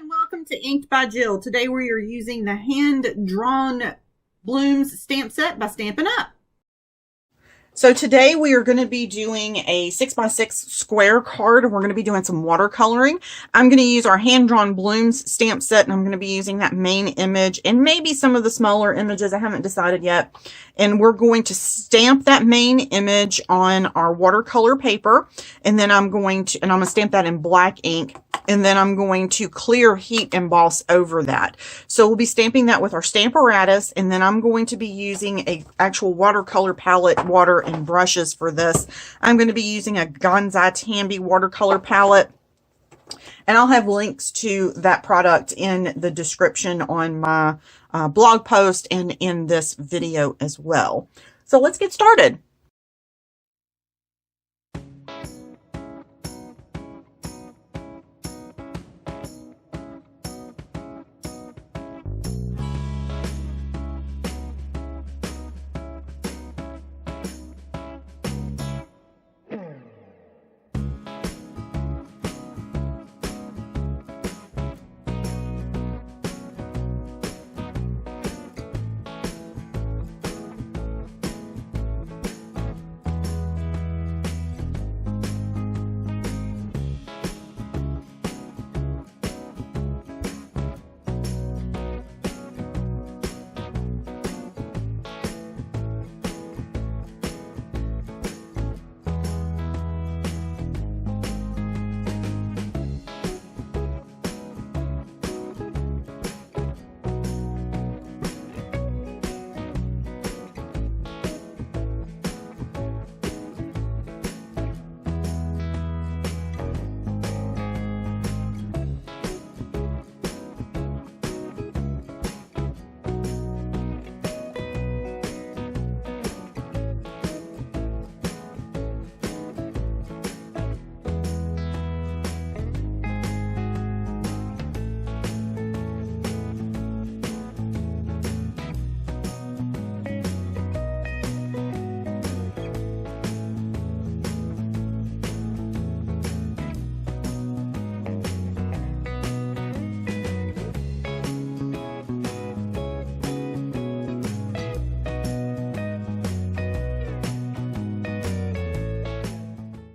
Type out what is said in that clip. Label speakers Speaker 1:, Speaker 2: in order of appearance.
Speaker 1: and welcome to Inked by Jill. Today we are using the hand-drawn blooms stamp set by Stampin' Up. So today we are going to be doing a 6x6 square card, and we're going to be doing some watercoloring. I'm going to use our hand-drawn blooms stamp set, and I'm going to be using that main image and maybe some of the smaller images. I haven't decided yet. And we're going to stamp that main image on our watercolor paper, and then I'm going to stamp that in black ink. And then I'm going to clear heat emboss over that. So we'll be stamping that with our Stamparatus, and then I'm going to be using a actual watercolor palette, water and brushes for this. I'm going to be using a Gansai Tambi watercolor palette, and I'll have links to that product in the description on my blog post and in this video as well. So let's get started.